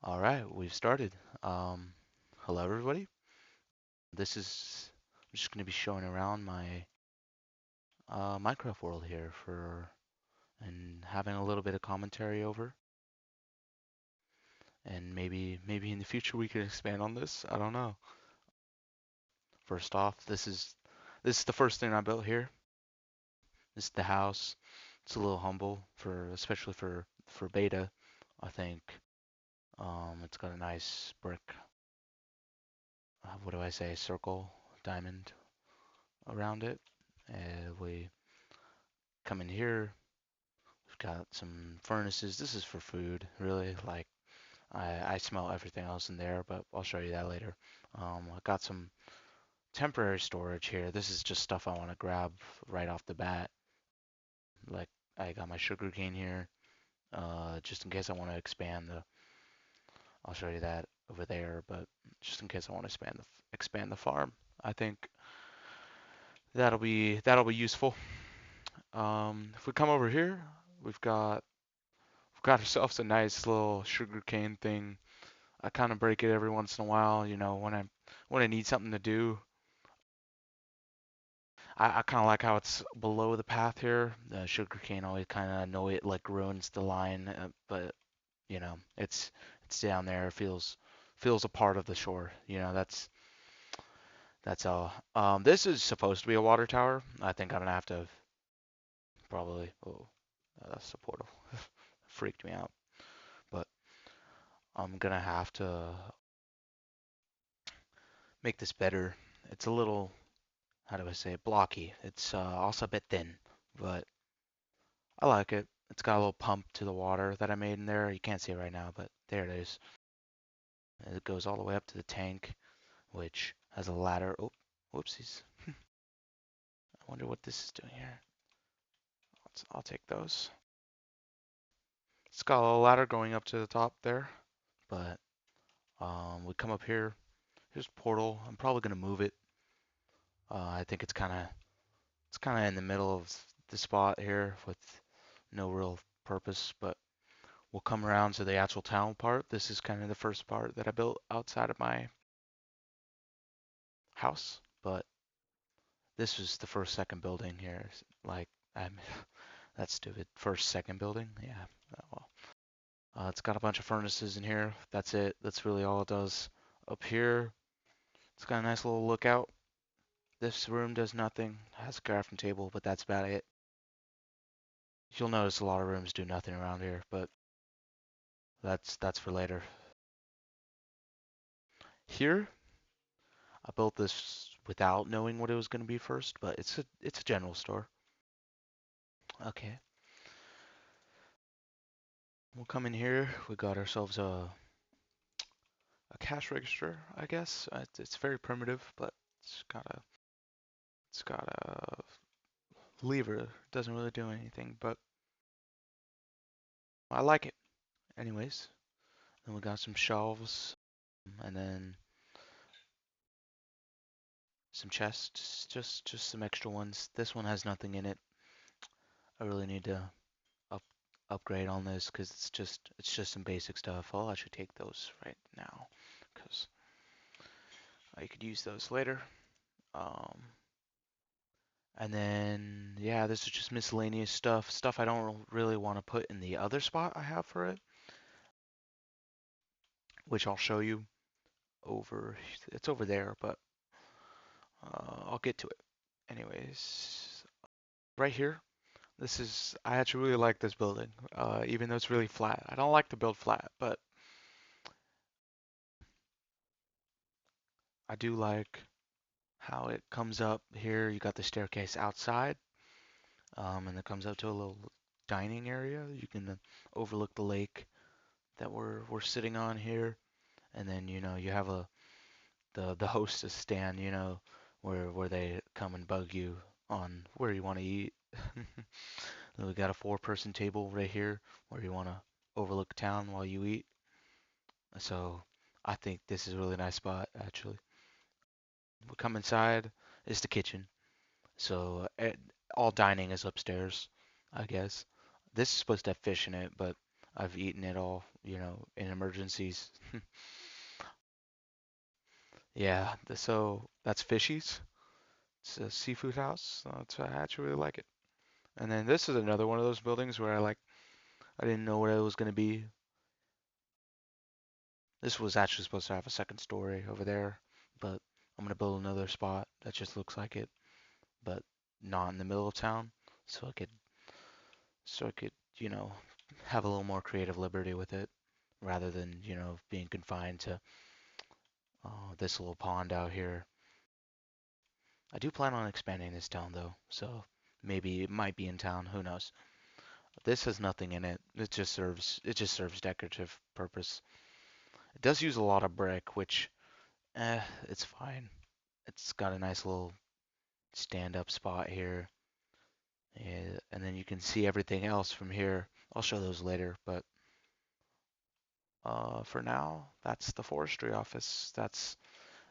All right, we've started. Um, Hello, everybody. I'm just going to be showing around my Minecraft world here and having a little bit of commentary over. And maybe in the future we can expand on this. I don't know. First off, this is the first thing I built here. This is the house. It's a little humble especially for beta. I think it's got a nice brick. What do I say? Circle diamond around it. We come in here. We've got some furnaces. This is for food, really. Like I smell everything else in there, but I'll show you that later. I got some temporary storage here. This is just stuff I want to grab right off the bat. Like I got my sugar cane here, just in case I want to expand the. I'll show you that over there, but just in case I want to expand the farm, I think that'll be useful. If we come over here, we've got we've got ourselves a nice little sugar cane thing. I kind of break it every once in a while, when I need something to do. I kind of like how it's below the path here. The sugarcane always kind of know it like ruins the line, but it's down there. It feels a part of the shore. That's all. This is supposed to be a water tower. I think I'm gonna have to probably. Oh, that's the portal. Freaked me out. But I'm gonna have to make this better. It's a little, how do I say it, blocky. It's also a bit thin, but I like it. It's got a little pump to the water that I made in there. You can't see it right now, but there it is. And it goes all the way up to the tank, which has a ladder. Oh, whoopsies. I wonder what this is doing here. I'll take those. It's got a little ladder going up to the top there, but we come up here. Here's portal. I'm probably gonna move it. I think it's kind of in the middle of the spot here with no real purpose, but we'll come around to the actual town part. This is kind of the first part that I built outside of my house, but this was the first second building here. Like, I'm that's stupid. First second building, yeah. Well, it's got a bunch of furnaces in here. That's it. That's really all it does. Up here, it's got a nice little lookout. This room does nothing. Has a crafting table, but that's about it. You'll notice a lot of rooms do nothing around here, but that's for later. Here, I built this without knowing what it was going to be first, but it's a general store. Okay, we'll come in here. We got ourselves a cash register, I guess. It's very primitive, but it's got a it's got a lever. It doesn't really do anything, but I like it. Anyways, then we got some shelves, and then some chests, just some extra ones. This one has nothing in it. I really need to up upgrade on this because it's just some basic stuff. I'll actually take those right now because I could use those later. Um, and then yeah, this is just miscellaneous stuff I don't really want to put in the other spot I have for it, which I'll show you over. It's over there, but I'll get to it. Anyways, right here. I actually really like this building, even though it's really flat. I don't like to build flat, but I do like how it comes up here. You got the staircase outside, and it comes up to a little dining area. You can overlook the lake that we're sitting on here, and then you have the hostess stand, where they come and bug you on where you want to eat. Then we got a four-person table right here where you want to overlook town while you eat. So I think this is a really nice spot actually. We come inside, it's the kitchen. So all dining is upstairs, I guess. This is supposed to have fish in it, but I've eaten it all, in emergencies. Yeah, so that's Fishy's. It's a seafood house. I actually really like it. And then this is another one of those buildings where I didn't know what it was gonna be. This was actually supposed to have a second story over there, but I'm gonna build another spot that just looks like it, but not in the middle of town, so I could, you know, have a little more creative liberty with it, rather than, being confined to this little pond out here. I do plan on expanding this town though, so maybe it might be in town, who knows. This has nothing in it. It just serves decorative purpose. It does use a lot of brick, which it's fine. It's got a nice little stand-up spot here. And then you can see everything else from here. I'll show those later, but for now, that's the forestry office. That's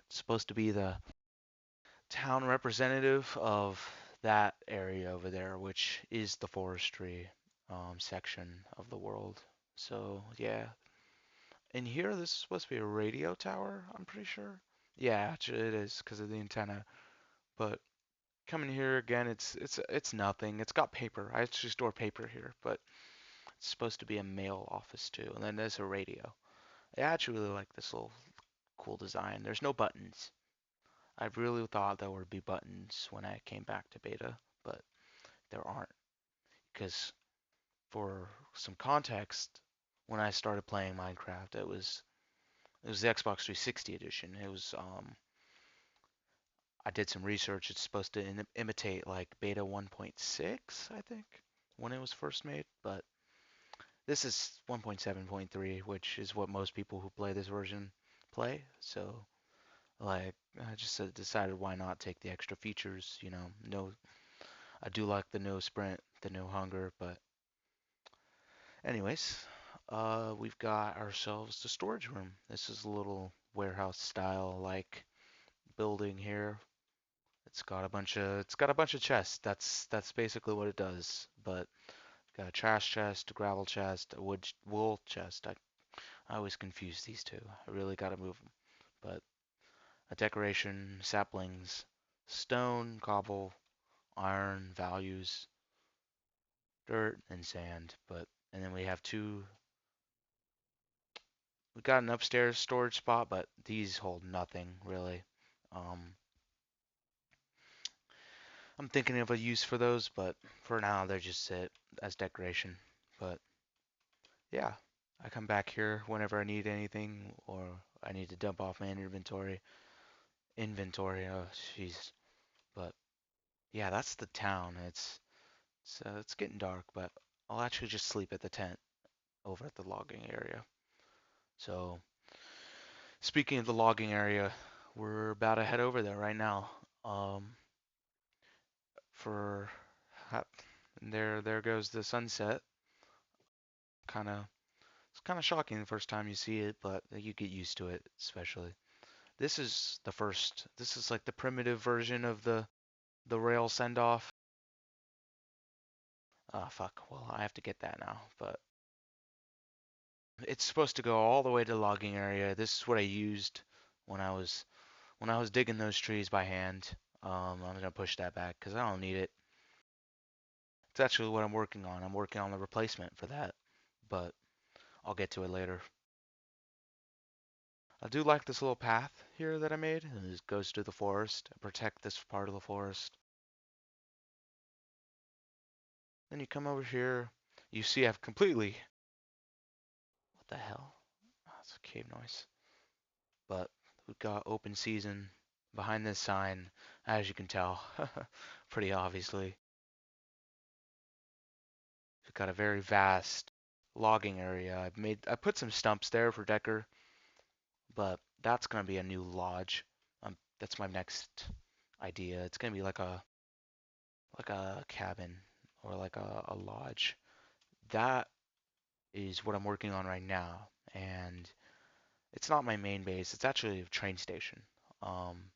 supposed to be the town representative of that area over there, which is the forestry section of the world. So yeah, in here, this is supposed to be a radio tower, I'm pretty sure. Yeah, actually it is because of the antenna. But coming here again, it's nothing. It's got paper. I actually store paper here, but it's supposed to be a mail office too. And then there's a radio. I actually really like this little cool design. There's no buttons. I really thought there would be buttons when I came back to beta, but there aren't. Because for some context, when I started playing Minecraft, it was the Xbox 360 edition. I did some research. It's supposed to imitate like beta 1.6, I think, when it was first made, but this is 1.7.3, which is what most people who play this version play. So, like, I just decided why not take the extra features, No, I do like the no sprint, the no hunger, but anyways, we've got ourselves the storage room. This is a little warehouse style like building here. It's got a bunch of chests. That's basically what it does. But got a trash chest, a gravel chest, a wool chest. I always confuse these two. I really gotta move them. But a decoration, saplings, stone, cobble, iron, values, dirt, and sand. And then we got an upstairs storage spot, but these hold nothing really. Um, I'm thinking of a use for those, but for now they're just sit as decoration. But yeah, I come back here whenever I need anything or I need to dump off my inventory. Inventory, oh jeez. But yeah, that's the town. It's getting dark, but I'll actually just sleep at the tent over at the logging area. So speaking of the logging area, we're about to head over there right now. Um, for there goes the sunset. Kind of It's kind of shocking the first time you see it, but you get used to it, especially. This is like the primitive version of the rail send off. Ah, fuck. Well, I have to get that now, but it's supposed to go all the way to the logging area. This is what I used when I was digging those trees by hand. I'm gonna push that back because I don't need it. It's actually what I'm working on. I'm working on the replacement for that, but I'll get to it later. I do like this little path here that I made. And it goes to the forest. I protect this part of the forest. Then you come over here. You see I've completely. What the hell? Oh, it's a cave noise. But we've got open season behind this sign, as you can tell, pretty obviously. We've got a very vast logging area. I put some stumps there for Decker, but that's gonna be a new lodge. That's my next idea. It's gonna be like a cabin or like a lodge. That is what I'm working on right now, and it's not my main base. It's actually a train station, um,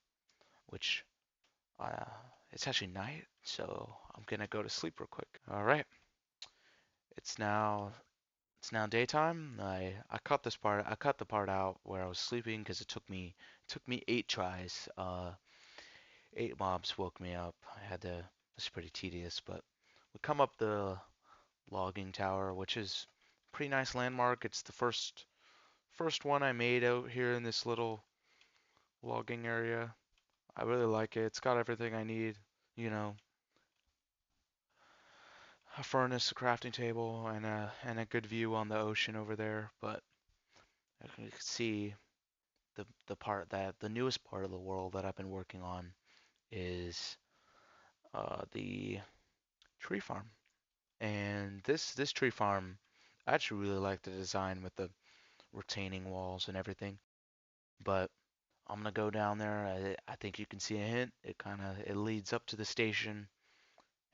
which uh, it's actually night, so I'm gonna go to sleep real quick. All right, it's now It's now daytime. I cut this part. I cut the part out where I was sleeping because it took me 8 tries. 8 mobs woke me up. I had to. It's pretty tedious, but we come up the logging tower, which is a pretty nice landmark. It's the first one I made out here in this little logging area. I really like it. It's got everything I need. You know, a furnace, a crafting table, and a good view on the ocean over there. But as you can see, the newest part of the world that I've been working on is the tree farm. And this tree farm, I actually really like the design with the retaining walls and everything. But I'm gonna go down there. I think you can see a hint. It leads up to the station,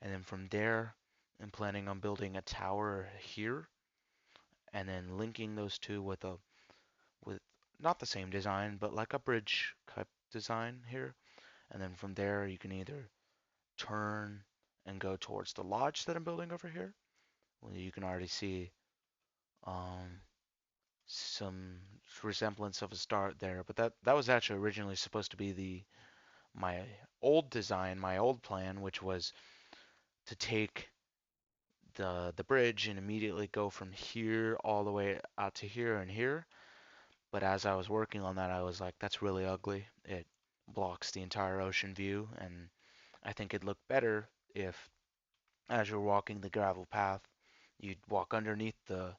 and then from there, I'm planning on building a tower here, and then linking those two with not the same design, but like a bridge type design here. And then from there, you can either turn and go towards the lodge that I'm building over here. Well, you can already see um, some resemblance of a start there, but that was actually originally supposed to be the my old design, my old plan, which was to take the bridge and immediately go from here all the way out to here and here. But as I was working on that, I was like, that's really ugly. It blocks the entire ocean view, and I think it'd look better if, as you're walking the gravel path, you'd walk underneath the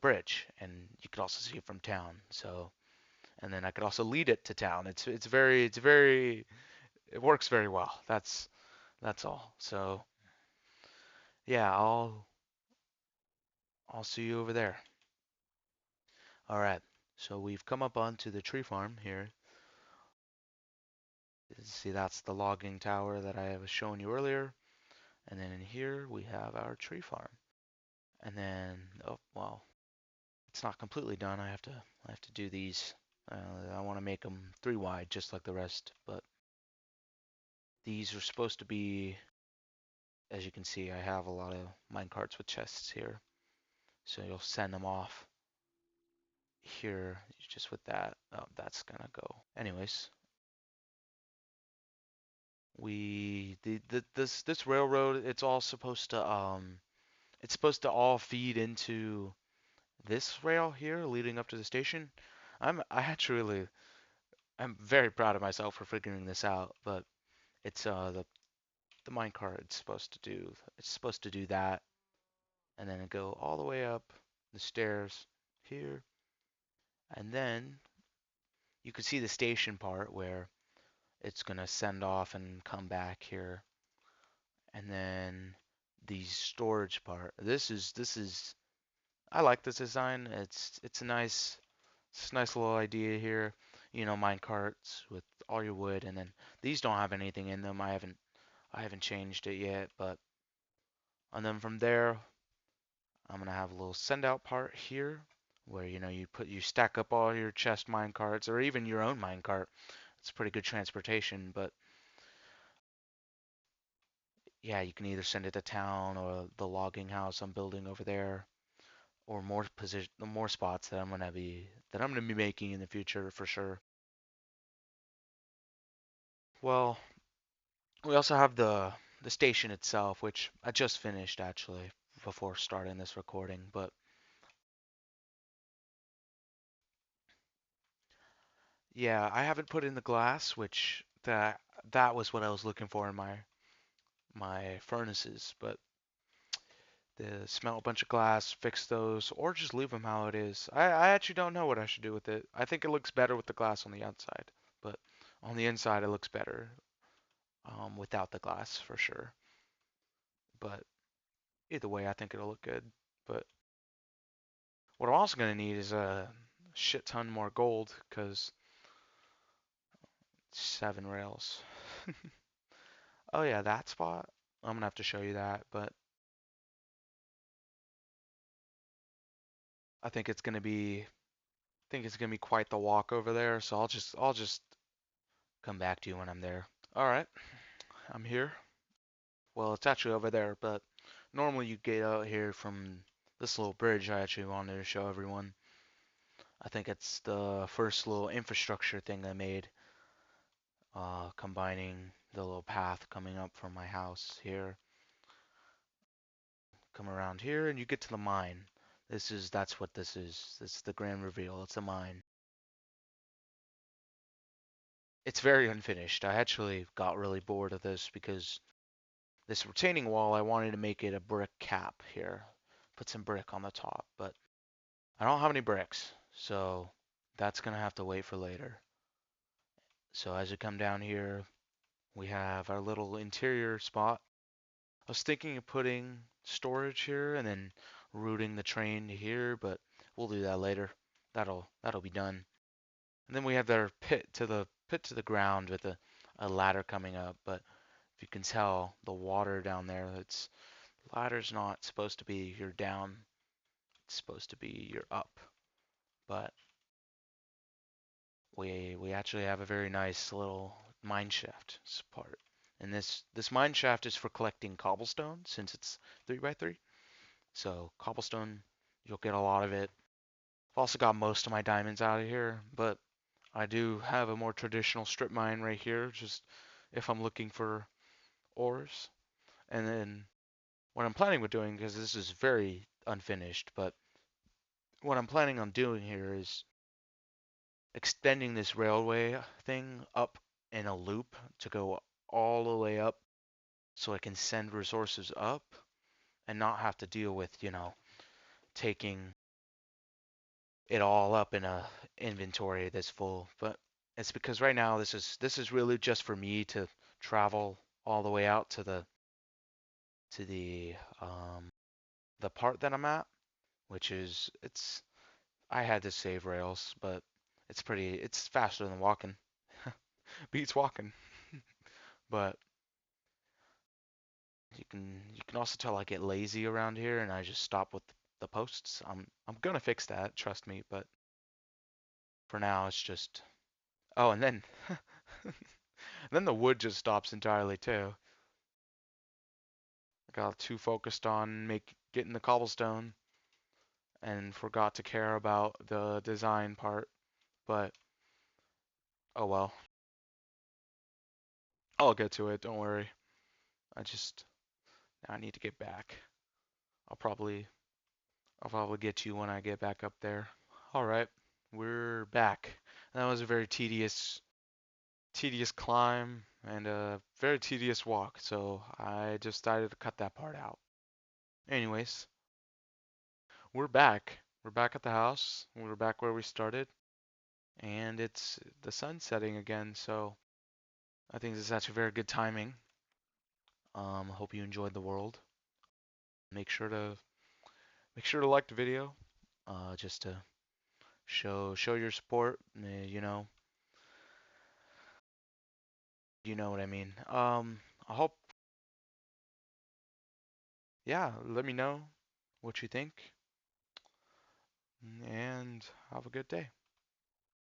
bridge, and you could also see it from town. So, and then I could also lead it to town. It's very it works very well. That's all. So yeah, I'll see you over there. All right. So we've come up onto the tree farm here. See, that's the logging tower that I was showing you earlier. And then in here we have our tree farm. And then, oh, well, it's not completely done. I have to do these. I want to make them 3 wide, just like the rest. But these are supposed to be, as you can see, I have a lot of mine carts with chests here. So you'll send them off here just with that. Oh, that's gonna go. Anyways, this railroad, it's supposed to all feed into this rail here leading up to the station. I actually really I'm very proud of myself for figuring this out, but it's the minecart it's supposed to do that, and then it go all the way up the stairs here, and then you can see the station part where it's gonna send off and come back here, and then the storage part. This is I like this design. It's a nice little idea here. You know, mine carts with all your wood, and then these don't have anything in them. I haven't changed it yet, but and then from there, I'm gonna have a little send out part here where you stack up all your chest mine carts or even your own mine cart. It's pretty good transportation, but yeah, you can either send it to town or the logging house I'm building over there, or more spots that I'm gonna be making in the future for sure. Well, we also have the station itself, which I just finished actually before starting this recording. But yeah, I haven't put in the glass, which that was what I was looking for in my furnaces. But the smelt a bunch of glass, fix those, or just leave them how it is. I actually don't know what I should do with it. I think it looks better with the glass on the outside, but on the inside it looks better without the glass for sure. But either way, I think it'll look good. But what I'm also gonna need is a shit ton more gold, because 7 rails. Oh yeah, that spot. I'm gonna have to show you that, but I think it's gonna be I think it's gonna be quite the walk over there, so I'll just come back to you when I'm there. All right, I'm here. Well, it's actually over there, but normally you get out here from this little bridge I actually wanted to show everyone. I think it's the first little infrastructure thing I made, combining the little path coming up from my house here, come around here, and you get to the mine. That's what this is. This is the grand reveal. It's a mine. It's very unfinished. I actually got really bored of this because this retaining wall, I wanted to make it a brick cap here. Put some brick on the top, but I don't have any bricks, so that's gonna have to wait for later. So as you come down here, we have our little interior spot. I was thinking of putting storage here and then routing the train to here, but we'll do that later. That'll be done. And then we have our pit to the ground with a ladder coming up, but if you can tell the water down there, it's ladder's not supposed to be you're down, it's supposed to be you're up. But we actually have a very nice little mine shaft part. And this mine shaft is for collecting cobblestone since it's 3x3. So cobblestone, you'll get a lot of it. I've also got most of my diamonds out of here, but I do have a more traditional strip mine right here, just if I'm looking for ores. And then what I'm planning with doing, because this is very unfinished, but what I'm planning on doing here is extending this railway thing up in a loop to go all the way up so I can send resources up and not have to deal with, taking it all up in a inventory that's full. But it's because right now this is really just for me to travel all the way out to the part that I'm at, which is it's I had to save rails, but it's faster than walking. Beats walking. But you can also tell I get lazy around here and I just stop with the posts. I'm gonna fix that, trust me, but for now it's just oh, and then then the wood just stops entirely too. I got too focused on make getting the cobblestone and forgot to care about the design part. But oh well. I'll get to it, don't worry. I just I need to get back. I'll probably I'll probably get you when I get back up there. All right, we're back. That was a very tedious climb and a very tedious walk, so I just decided to cut that part out. Anyways, we're back. We're back at the house. We're back where we started, and it's the sun setting again, so I think this is actually very good timing. Hope you enjoyed the world. Make sure to make sure to like the video, just to show your support. You know what I mean. I hope, yeah, let me know what you think and have a good day.